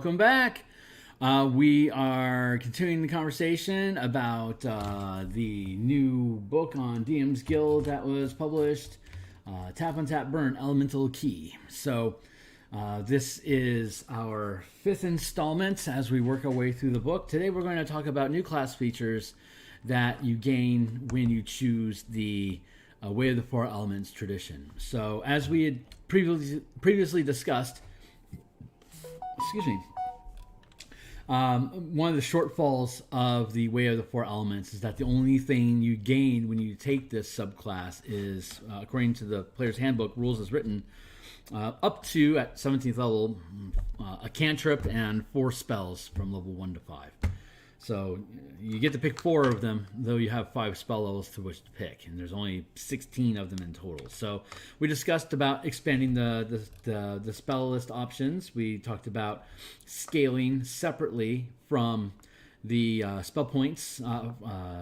welcome back. We are continuing the conversation about the new book on DMsGuild that was published, Tap Untap Burn, Elemental Key. So this is our fifth installment as we work our way through the book. Today we're going to talk about new class features that you gain when you choose the Way of the Four Elements tradition. So as we had previously discussed, one of the shortfalls of the Way of the Four Elements is that the only thing you gain when you take this subclass is, according to the Player's Handbook, rules as written, up to, at 17th level, a cantrip and 4 spells from level 1 to 5. So you get to pick 4 of them, though you have 5 spell levels to which to pick, and there's only 16 of them in total. So we discussed about expanding the spell list options. We talked about scaling separately from the spell points,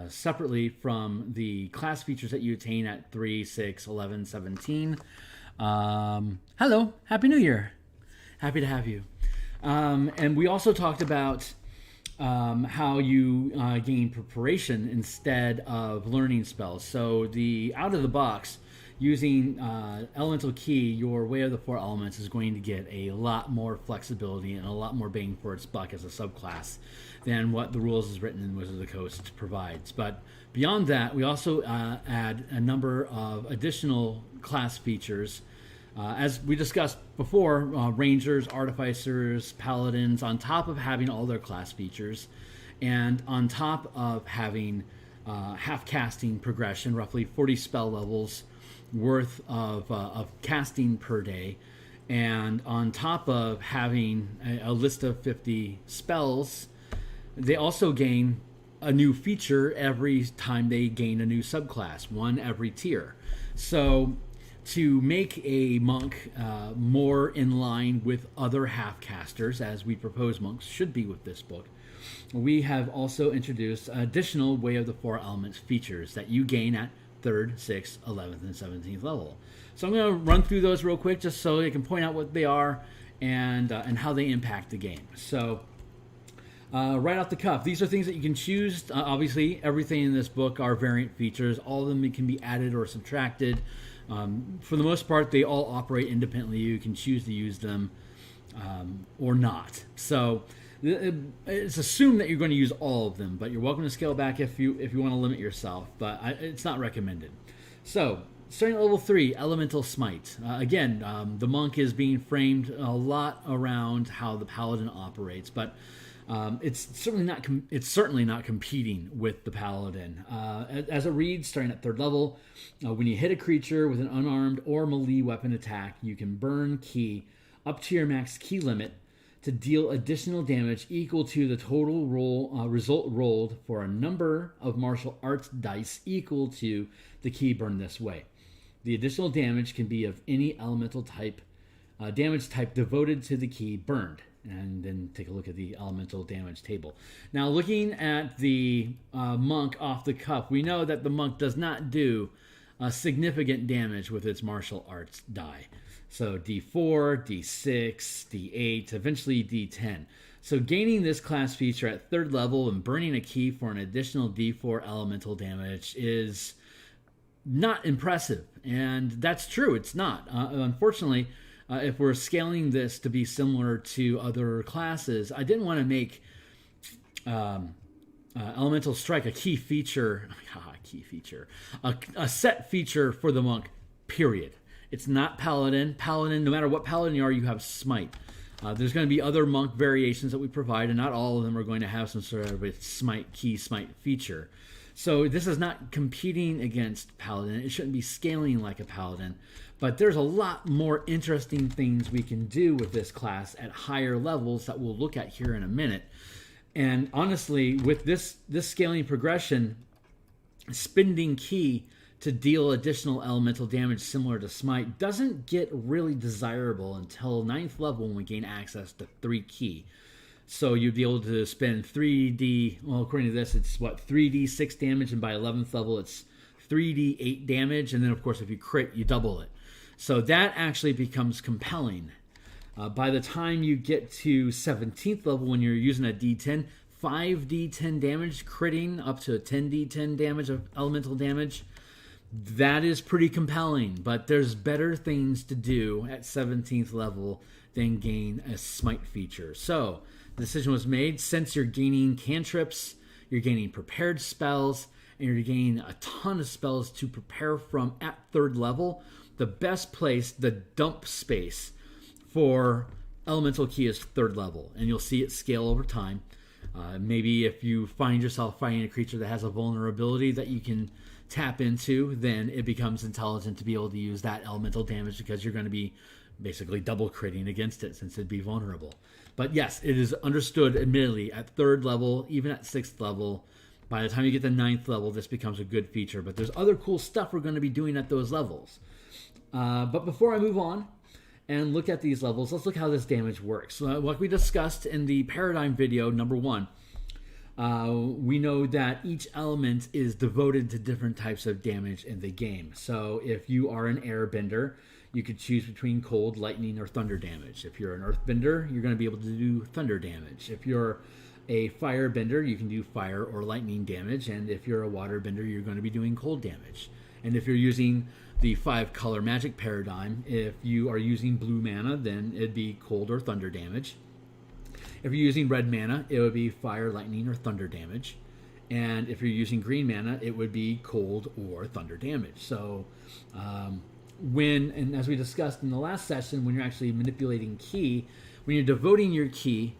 separately from the class features that you attain at 3, 6, 11, 17. Hello, Happy New Year. Happy to have you. And we also talked about how you gain preparation instead of learning spells. So out of the box, using Elemental Key, your Way of the Four Elements is going to get a lot more flexibility and a lot more bang for its buck as a subclass than what the rules as written in Wizards of the Coast provides. But beyond that, we also add a number of additional class features. As we discussed before, Rangers, Artificers, Paladins, on top of having all their class features, and on top of having half-casting progression, roughly 40 spell levels worth of casting per day, and on top of having a list of 50 spells, they also gain a new feature every time they gain a new subclass, one every tier. So to make a monk more in line with other half-casters, as we propose monks should be with this book, we have also introduced additional Way of the Four Elements features that you gain at 3rd, 6th, 11th, and 17th level. So I'm going to run through those real quick just so I can point out what they are and how they impact the game. So right off the cuff, these are things that you can choose. Obviously, everything in this book are variant features. All of them can be added or subtracted. For the most part, they all operate independently. You can choose to use them or not. So it's assumed that you're going to use all of them, but you're welcome to scale back if you want to limit yourself, but it's not recommended. So starting at level 3, Elemental Smite. Again, the monk is being framed a lot around how the paladin operates, but it's certainly not competing with the paladin. As it reads, starting at 3rd level, when you hit a creature with an unarmed or melee weapon attack, you can burn key up to your max key limit to deal additional damage equal to the total result rolled for a number of martial arts dice equal to the key burned this way. The additional damage can be of any elemental type, damage type devoted to the key burned. And then take a look at the elemental damage table. Now, looking at the monk off the cuff, we know that the monk does not do significant damage with its martial arts die. So D4, D6, D8, eventually D10. So gaining this class feature at 3rd level and burning a key for an additional D4 elemental damage is not impressive. And that's true, it's not. Unfortunately, if we're scaling this to be similar to other classes, I didn't want to make Elemental Strike a key feature, a set feature for the monk, period. It's not Paladin. Paladin, no matter what Paladin you are, you have Smite. There's going to be other monk variations that we provide, and not all of them are going to have some sort of a Smite feature. So this is not competing against Paladin. It shouldn't be scaling like a Paladin. But there's a lot more interesting things we can do with this class at higher levels that we'll look at here in a minute. And honestly, with this scaling progression, spending key to deal additional elemental damage similar to Smite doesn't get really desirable until 9th level when we gain access to 3 key. So you'd be able to spend 3D, well, according to this, it's 3D6 damage, and by 11th level, it's 3D8 damage, and then, of course, if you crit, you double it. So that actually becomes compelling. By the time you get to 17th level, when you're using a D10, 5d10 damage, critting up to 10d10 damage of elemental damage, that is pretty compelling. But there's better things to do at 17th level than gain a Smite feature. So the decision was made, since you're gaining cantrips, you're gaining prepared spells, and you're gaining a ton of spells to prepare from at 3rd level, the best place, the dump space for elemental key is 3rd level, and you'll see it scale over time. Maybe if you find yourself fighting a creature that has a vulnerability that you can tap into, then it becomes intelligent to be able to use that elemental damage, because you're going to be basically double critting against it since it'd be vulnerable. But yes, it is understood, admittedly, at 3rd level, even at 6th level. By the time you get to 9th level, this becomes a good feature. But there's other cool stuff we're going to be doing at those levels. But before I move on and look at these levels, let's look how this damage works. Like we discussed in the paradigm video, number 1, we know that each element is devoted to different types of damage in the game. So if you are an airbender, you could choose between cold, lightning, or thunder damage. If you're an earthbender, you're going to be able to do thunder damage. If you're a firebender, you can do fire or lightning damage. And if you're a waterbender, you're going to be doing cold damage. And if you're using the 5-color magic paradigm, if you are using blue mana, then it'd be cold or thunder damage. If you're using red mana, it would be fire, lightning, or thunder damage. And if you're using green mana, it would be cold or thunder damage. So and as we discussed in the last session, when you're actually manipulating ki, when you're devoting your ki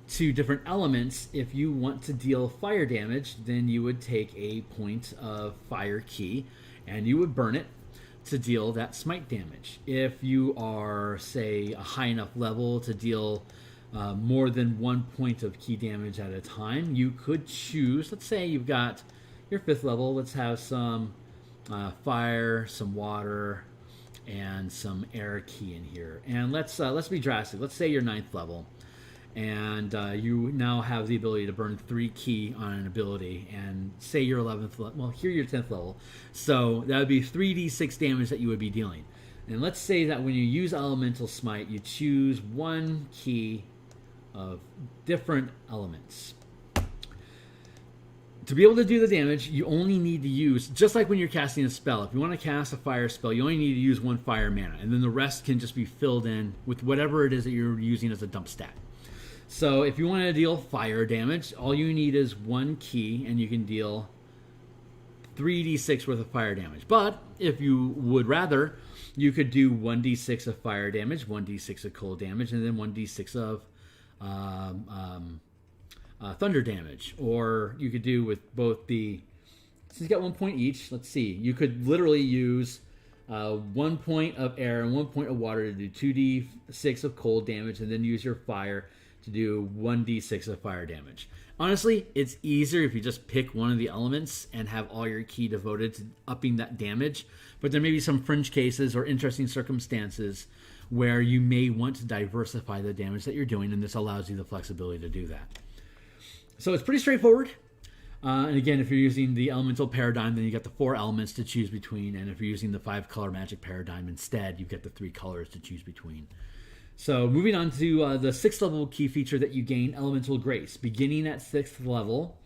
to different elements, if you want to deal fire damage, then you would take a point of fire ki and you would burn it to deal that smite damage. If you are, say, a high enough level to deal more than 1 point of ki damage at a time, you could choose, let's say you've got your 5th level, let's have some fire, some water, and some air ki in here. And let's be drastic. Let's say you're 9th level, and you now have the ability to burn 3 ki on an ability. And say you're 11th level. Well, here you're 10th level, so that would be 3d6 damage that you would be dealing. And let's say that when you use Elemental Smite, you choose 1 ki of different elements. To be able to do the damage, you only need to use, just like when you're casting a spell, if you want to cast a fire spell, you only need to use 1 fire mana, and then the rest can just be filled in with whatever it is that you're using as a dump stat. So if you want to deal fire damage, all you need is 1 ki, and you can deal 3d6 worth of fire damage. But if you would rather, you could do 1d6 of fire damage, 1d6 of cold damage, and then 1d6 of thunder damage. Or you could do with both the, since you got 1 point each, let's see, you could literally use 1 point of air and 1 point of water to do 2d6 of cold damage, and then use your fire to do 1d6 of fire damage. Honestly, it's easier if you just pick one of the elements and have all your ki devoted to upping that damage, but there may be some fringe cases or interesting circumstances where you may want to diversify the damage that you're doing, and this allows you the flexibility to do that. So it's pretty straightforward. And again, if you're using the elemental paradigm, then you got the 4 elements to choose between. And if you're using the 5-color magic paradigm instead, you get the 3 colors to choose between. So moving on to the 6th level key feature that you gain, Elemental Grace. Beginning at 6th level,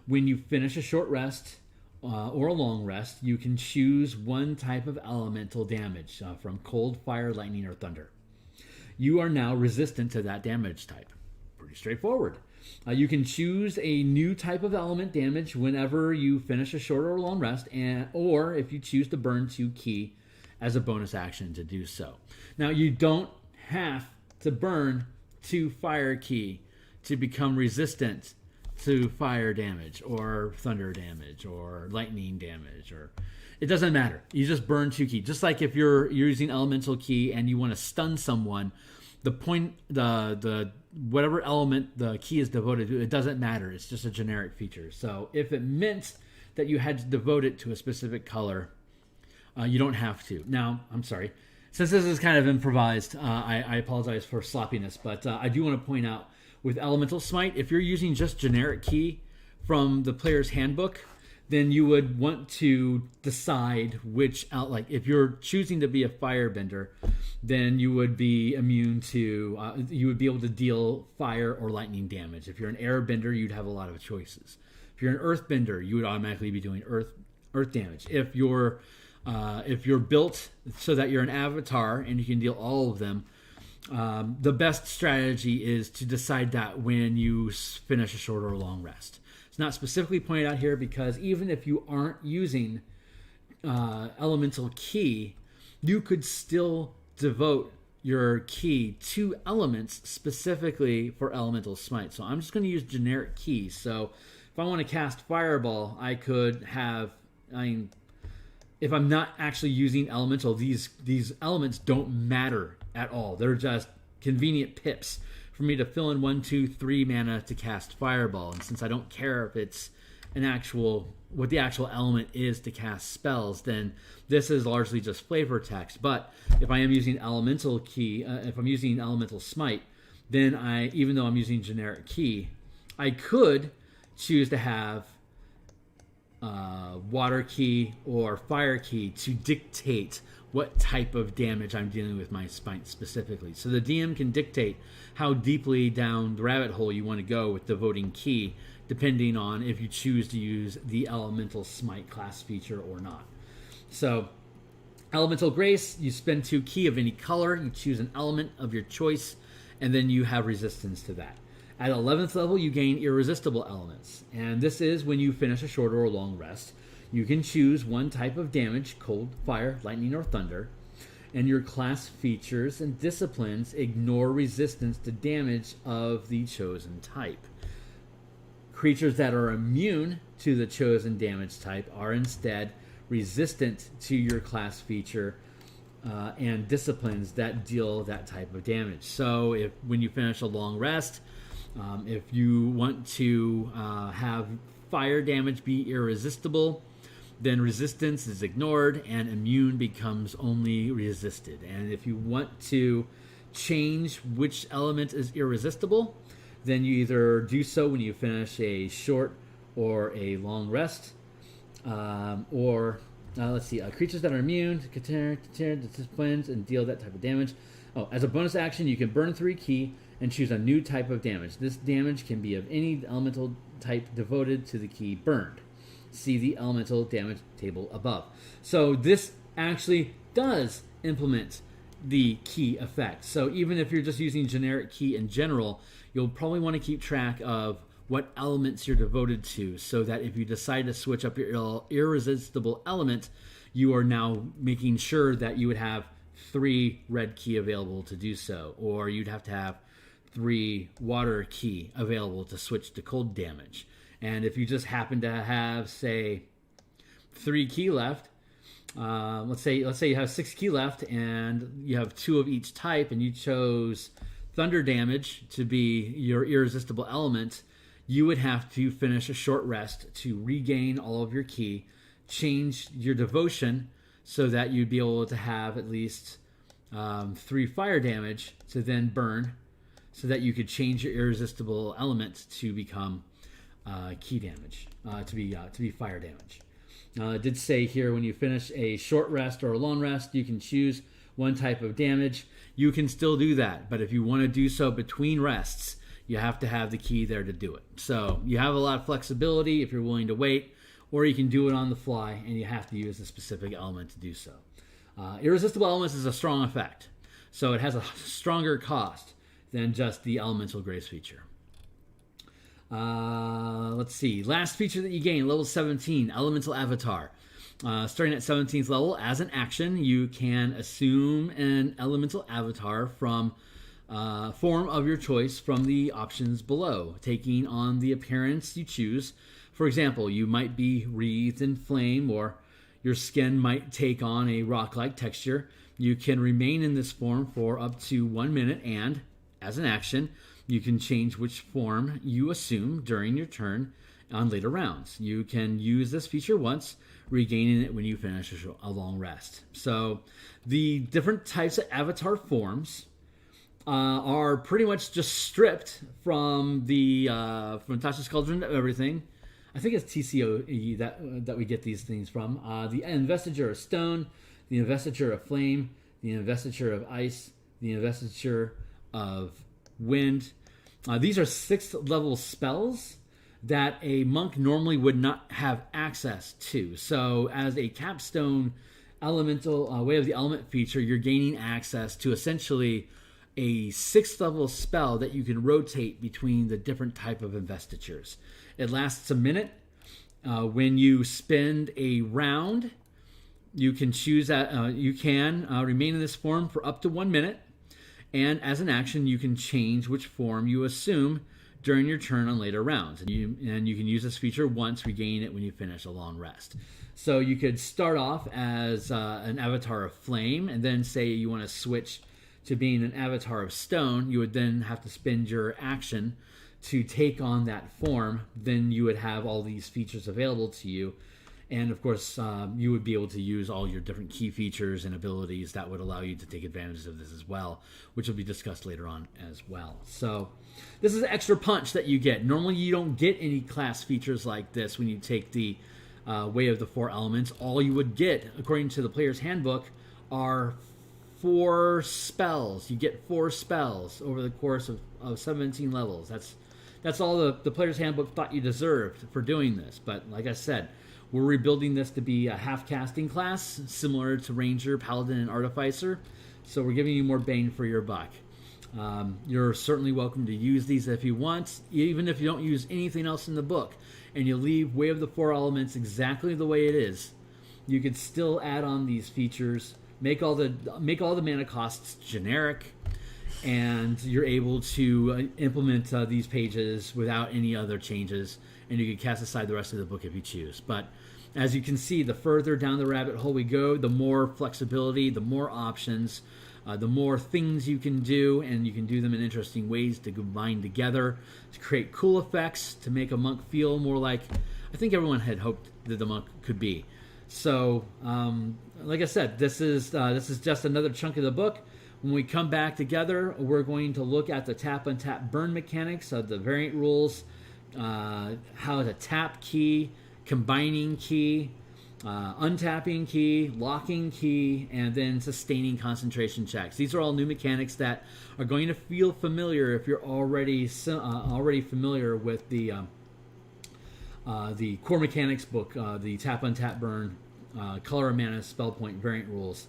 when you finish a short rest or a long rest, you can choose 1 type of elemental damage from cold, fire, lightning, or thunder. You are now resistant to that damage type. Pretty straightforward. You can choose a new type of element damage whenever you finish a short or long rest, or if you choose to burn 2 ki as a bonus action to do so. Now, you don't have to burn 2 fire ki to become resistant to fire damage or thunder damage or lightning damage, or it doesn't matter. You just burn 2 ki. Just like if you're using elemental ki and you want to stun someone, the point, the whatever element the ki is devoted to, it doesn't matter. It's just a generic feature. So if it meant that you had to devote it to a specific color, you don't have to. Now, I'm sorry. Since this is kind of improvised, I apologize for sloppiness, but I do want to point out with Elemental Smite, if you're using just generic ki from the player's handbook, then you would want to decide which like if you're choosing to be a firebender, then you would be immune to you would be able to deal fire or lightning damage. If you're an airbender, you'd have a lot of choices. If you're an earthbender, you would automatically be doing earth damage. If you're built so that you're an avatar and you can deal all of them, the best strategy is to decide that when you finish a short or a long rest. It's not specifically pointed out here because even if you aren't using elemental ki, you could still devote your ki to elements specifically for elemental smite. So I'm just going to use generic ki. So if I want to cast fireball, I could have, if I'm not actually using elemental, these elements don't matter at all. They're just convenient pips for me to fill in 1, 2, 3 mana to cast fireball. And since I don't care if it's what the actual element is to cast spells, then this is largely just flavor text. But if I am using elemental ki, if I'm using elemental smite, then even though I'm using generic ki, I could choose to have water ki or fire ki to dictate what type of damage I'm dealing with my smite specifically. So the DM can dictate how deeply down the rabbit hole you want to go with devoting ki, depending on if you choose to use the elemental smite class feature or not. So elemental grace, you spend 2 ki of any color, you choose an element of your choice, and then you have resistance to that. At 11th level, you gain Irresistible Elements, and this is when you finish a short or a long rest. You can choose one type of damage, cold, fire, lightning, or thunder, and your class features and disciplines ignore resistance to damage of the chosen type. Creatures that are immune to the chosen damage type are instead resistant to your class feature and disciplines that deal that type of damage. So when you finish a long rest, if you want to have fire damage be irresistible, then resistance is ignored and immune becomes only resisted. And if you want to change which element is irresistible, then you either do so when you finish a short or a long rest, creatures that are immune to disciplines and deal that type of damage. As a bonus action, you can burn 3 ki and choose a new type of damage. This damage can be of any elemental type devoted to the ki burned. See the elemental damage table above. So this actually does implement the ki effect. So even if you're just using generic ki in general, you'll probably want to keep track of what elements you're devoted to, so that if you decide to switch up your irresistible element, you are now making sure that you would have 3 red ki available to do so, or you'd have to have 3 water ki available to switch to cold damage. And if you just happen to have, say, 3 ki left, let's say you have 6 ki left and you have 2 of each type, and you chose thunder damage to be your irresistible element, you would have to finish a short rest to regain all of your ki, change your devotion so that you'd be able to have at least 3 fire damage to then burn, so that you could change your irresistible element to become ki damage, to be fire damage. It did say here when you finish a short rest or a long rest, you can choose one type of damage. You can still do that, but if you want to do so between rests, you have to have the ki there to do it. So you have a lot of flexibility if you're willing to wait, or you can do it on the fly and you have to use a specific element to do so. Irresistible Elements is a strong effect, so it has a stronger cost than just the elemental grace feature. Let's see. Last feature that you gain, level 17, Elemental Avatar. Starting at 17th level, as an action, you can assume an elemental avatar from form of your choice from the options below, taking on the appearance you choose. For example, you might be wreathed in flame, or your skin might take on a rock-like texture. You can remain in this form for up to 1 minute, and as an action, you can change which form you assume during your turn on later rounds. You can use this feature once, regaining it when you finish a long rest. So the different types of avatar forms are pretty much just stripped from the from Tasha's Cauldron of Everything. I think it's TCOE that we get these things from. The investiture of stone, the investiture of flame, the investiture of ice, the investiture of wind. These are 6th level spells that a monk normally would not have access to. So as a capstone elemental way of the element feature, you're gaining access to essentially a 6th level spell that you can rotate between the different type of investitures. It lasts a minute. When you spend a round, you can choose that you can remain in this form for up to 1 minute. And as an action, you can change which form you assume during your turn on later rounds. And you can use this feature once, regain it when you finish a long rest. So you could start off as an avatar of flame, and then say you want to switch to being an avatar of stone. You would then have to spend your action to take on that form. Then you would have all these features available to you. And of course, you would be able to use all your different key features and abilities that would allow you to take advantage of this as well, which will be discussed later on as well. So this is an extra punch that you get. Normally, you don't get any class features like this when you take the Way of the Four Elements. All you would get, according to the player's handbook, are 4 spells. You get 4 spells over the course of 17 levels. That's all the player's handbook thought you deserved for doing this. But like I said, we're rebuilding this to be a half-casting class, similar to Ranger, Paladin, and Artificer. So we're giving you more bang for your buck. You're certainly welcome to use these if you want, even if you don't use anything else in the book, and you leave Way of the Four Elements exactly the way it is. You could still add on these features, make all the mana costs generic, and you're able to implement these pages without any other changes, and you can cast aside the rest of the book if you choose. But as you can see, the further down the rabbit hole we go, the more flexibility, the more options, the more things you can do, and you can do them in interesting ways to combine together to create cool effects, to make a monk feel more like I think everyone had hoped that the monk could be. So, like I said, this is just another chunk of the book. When we come back together, we're going to look at the Tap Untap Burn mechanics of the variant rules, how to tap key, combining key, untapping key, locking key, and then sustaining concentration checks. These are all new mechanics that are going to feel familiar if you're already familiar with the core mechanics book, the Tap Untap Burn, Color of Mana, Spell Point variant rules.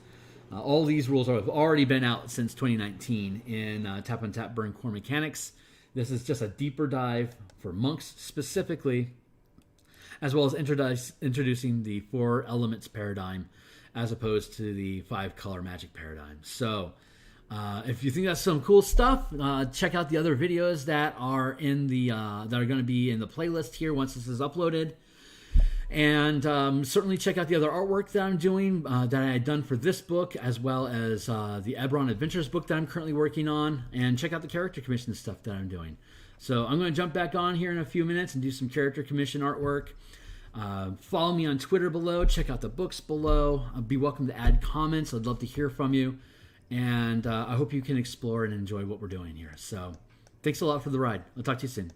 All these rules have already been out since 2019 in Tap Untap Burn core mechanics. This is just a deeper dive for monks specifically, as well as introducing the 4 elements paradigm as opposed to the 5 color magic paradigm. So if you think that's some cool stuff, check out the other videos that are in the that are going to be in the playlist here once this is uploaded. And certainly check out the other artwork that I'm doing that I had done for this book, as well as the Eberron Adventures book that I'm currently working on, and check out the character commission stuff that I'm doing. So I'm going to jump back on here in a few minutes and do some character commission artwork. Follow me on Twitter below. Check out the books below. Be welcome to add comments. I'd love to hear from you. And I hope you can explore and enjoy what we're doing here. So thanks a lot for the ride. I'll talk to you soon.